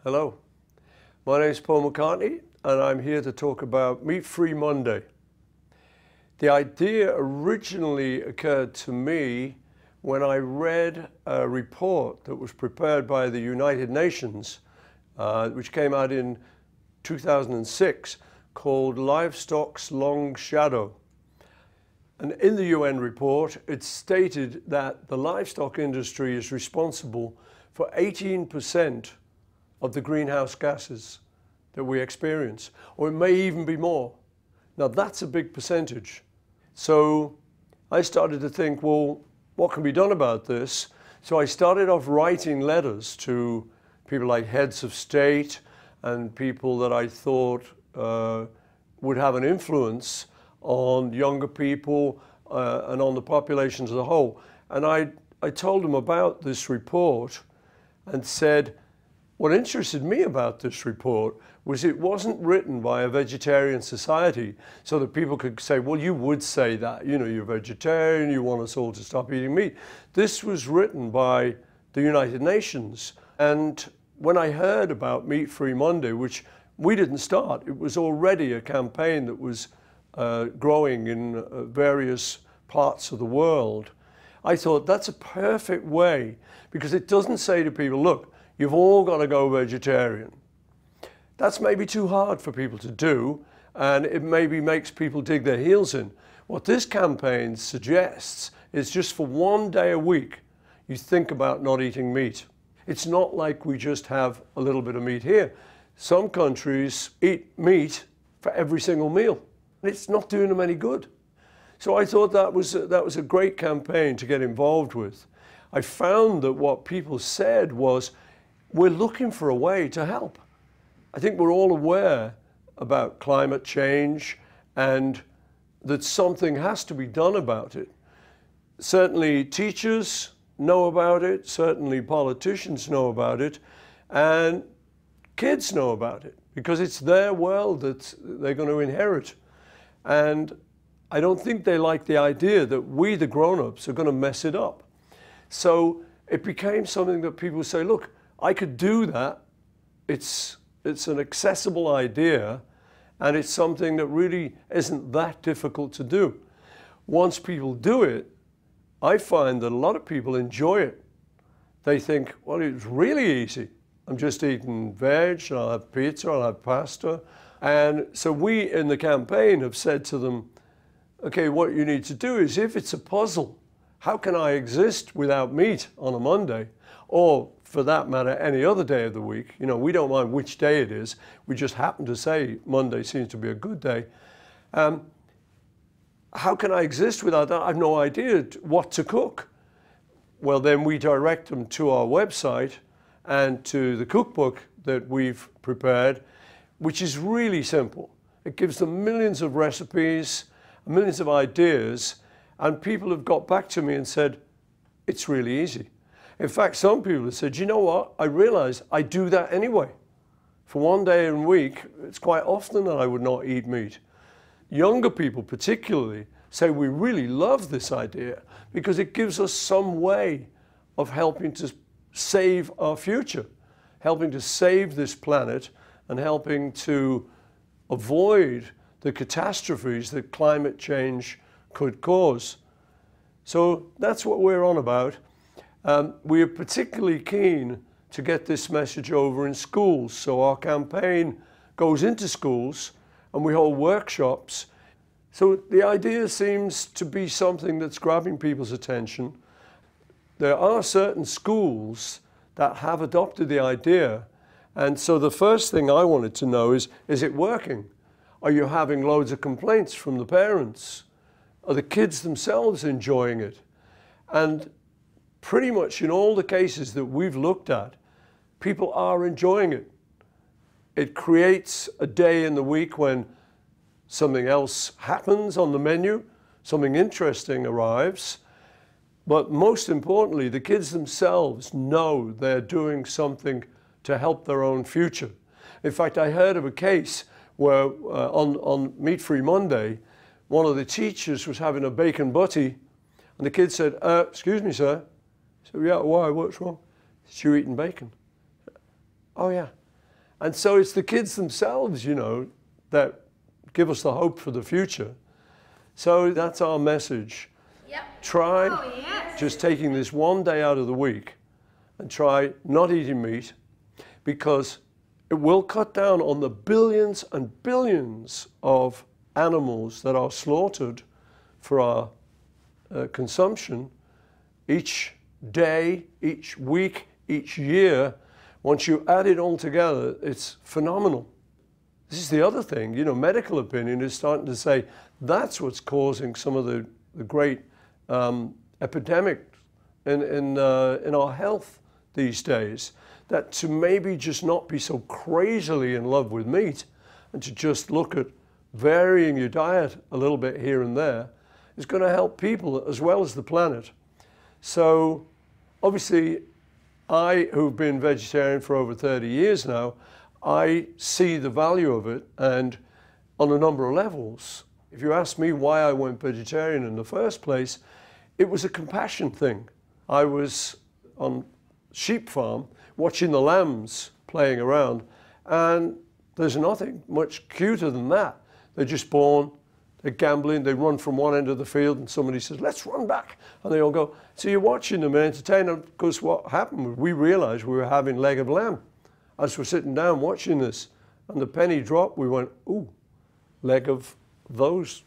Hello, my name is Paul McCartney and I'm here to talk about Meat-Free Monday. The idea originally occurred to me when I read a report that was prepared by the United Nations, which came out in 2006, called Livestock's Long Shadow. And in the UN report, it stated that the livestock industry is responsible for 18% of the greenhouse gases that we experience, or it may even be more. Now that's a big percentage. So I started to think, well, what can be done about this? So I started off writing letters to people like heads of state and people that I thought would have an influence on younger people and on the populations as a whole. And I told them about this report and said, what interested me about this report was it wasn't written by a vegetarian society so that people could say, well, you would say that, you know, you're vegetarian, you want us all to stop eating meat. This was written by the United Nations. And when I heard about Meat-Free Monday, which we didn't start, it was already a campaign that was growing in various parts of the world, I thought that's a perfect way, because it doesn't say to people, look, you've all got to go vegetarian. That's maybe too hard for people to do, and it maybe makes people dig their heels in. What this campaign suggests is just for one day a week, you think about not eating meat. It's not like we just have a little bit of meat here. Some countries eat meat for every single meal. It's not doing them any good. So I thought that was a great campaign to get involved with. I found that what people said was, we're looking for a way to help. I think we're all aware about climate change and that something has to be done about it. Certainly teachers know about it, certainly politicians know about it, and kids know about it, because it's their world that they're going to inherit. And I don't think they like the idea that we, the grown-ups, are going to mess it up. So it became something that people say, look, I could do that. It's an accessible idea, and it's something that really isn't that difficult to do. Once people do it, I find that a lot of people enjoy it. They think, well, it's really easy. I'm just eating veg, and I'll have pizza, I'll have pasta. And so we in the campaign have said to them, okay, what you need to do is, if it's a puzzle, how can I exist without meat on a Monday? Or for that matter, any other day of the week. You know, we don't mind which day it is. We just happen to say Monday seems to be a good day. How can I exist without that? I have no idea what to cook. Well, then we direct them to our website and to the cookbook that we've prepared, which is really simple. It gives them millions of recipes, millions of ideas, and people have got back to me and said, it's really easy. In fact, some people have said, you know what, I realize I do that anyway. For one day in a week, it's quite often that I would not eat meat. Younger people particularly say we really love this idea because it gives us some way of helping to save our future, helping to save this planet and helping to avoid the catastrophes that climate change could cause. So that's what we're on about. We are particularly keen to get this message over in schools. So our campaign goes into schools and we hold workshops. So the idea seems to be something that's grabbing people's attention. There are certain schools that have adopted the idea. And so the first thing I wanted to know is it working? Are you having loads of complaints from the parents? Are the kids themselves enjoying it? And pretty much in all the cases that we've looked at, people are enjoying it. It creates a day in the week when something else happens on the menu, something interesting arrives, but most importantly, the kids themselves know they're doing something to help their own future. In fact, I heard of a case where on Meat-Free Monday, one of the teachers was having a bacon butty, and the kid said, excuse me, sir. I said, yeah, why, what's wrong? She eating bacon. Oh yeah. And so it's the kids themselves, you know, that give us the hope for the future. So that's our message. Yep. Try just taking this one day out of the week and try not eating meat, because it will cut down on the billions and billions of animals that are slaughtered for our consumption each day, each week, each year. Once you add it all together, it's phenomenal. This is the other thing, you know, medical opinion is starting to say that's what's causing some of the great epidemics in our health these days. That to maybe just not be so crazily in love with meat and to just look at varying your diet a little bit here and there is going to help people as well as the planet. So obviously, I, who've been vegetarian for over 30 years now, I see the value of it, and on a number of levels. If you ask me why I went vegetarian in the first place, it was a compassion thing. I was on sheep farm watching the lambs playing around, and there's nothing much cuter than that. They're just born, they're gambling, they run from one end of the field and somebody says, let's run back. And they all go, so you're watching them and entertaining them, because what happened was we realized we were having leg of lamb. As we're sitting down watching this and the penny dropped, we went, ooh, leg of those.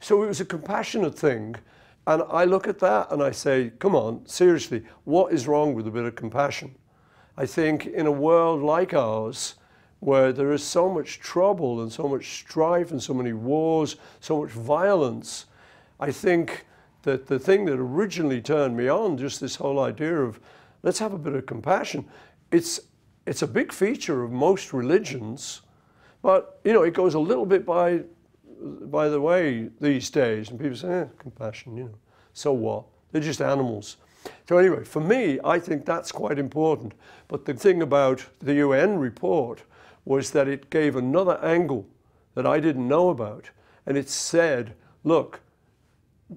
So it was a compassionate thing. And I look at that and I say, come on, seriously, what is wrong with a bit of compassion? I think in a world like ours, where there is so much trouble and so much strife and so many wars, so much violence, I think that the thing that originally turned me on, just this whole idea of let's have a bit of compassion, it's a big feature of most religions, but you know, it goes a little bit by the way these days, and people say, compassion, you know, so what? They're just animals. So anyway, for me, I think that's quite important. But the thing about the UN report was that it gave another angle that I didn't know about. And it said, look,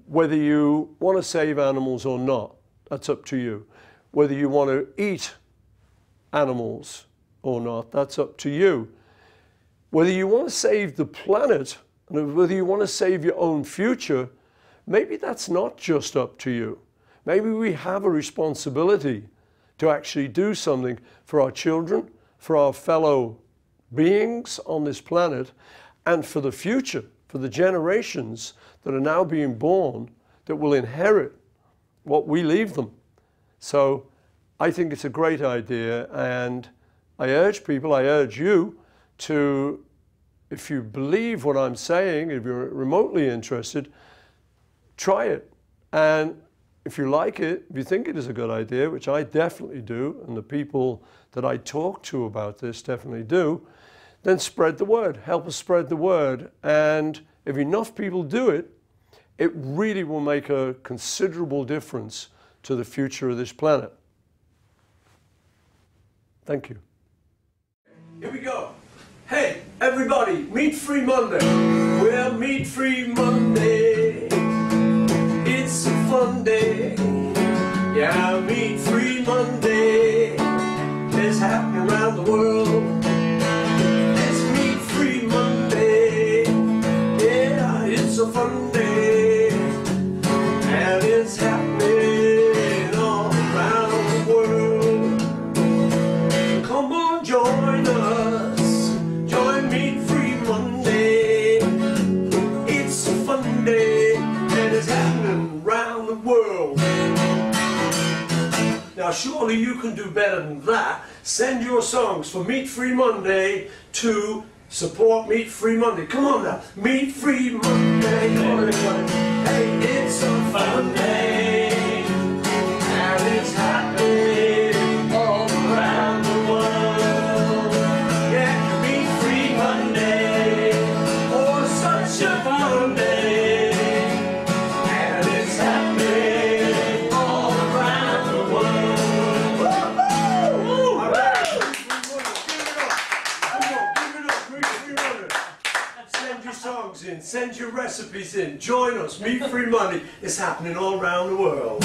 whether you want to save animals or not, that's up to you. Whether you want to eat animals or not, that's up to you. Whether you want to save the planet, and whether you want to save your own future, maybe that's not just up to you. Maybe we have a responsibility to actually do something for our children, for our fellow beings on this planet, and for the future, for the generations that are now being born that will inherit what we leave them. So I think it's a great idea, and I urge people, I urge you to, if you believe what I'm saying, if you're remotely interested, try it. And if you like it, if you think it is a good idea, which I definitely do, and the people that I talk to about this definitely do, then spread the word. Help us spread the word. And if enough people do it, it really will make a considerable difference to the future of this planet. Thank you. Here we go. Hey, everybody, Meat Free Monday. Well, Meat Free Monday. It's a fun day. Yeah, Meat Free Monday is happening around the world. It's Meat Free Monday. Yeah, it's a fun day. And it's happening all around the world. Come on, join us. Join Meat Free Monday. It's a fun day. And it's happening around the world. Now surely you can do better than that. Send your songs for Meat Free Monday to support Meat Free Monday. Come on now, Meat Free Monday. Come on everybody. Hey, it's a fun day. And it's happening all around the world. Yeah, Meat Free Monday. Oh, such a fun day. Send your recipes in. Join us. Meat Free Monday is happening all around the world.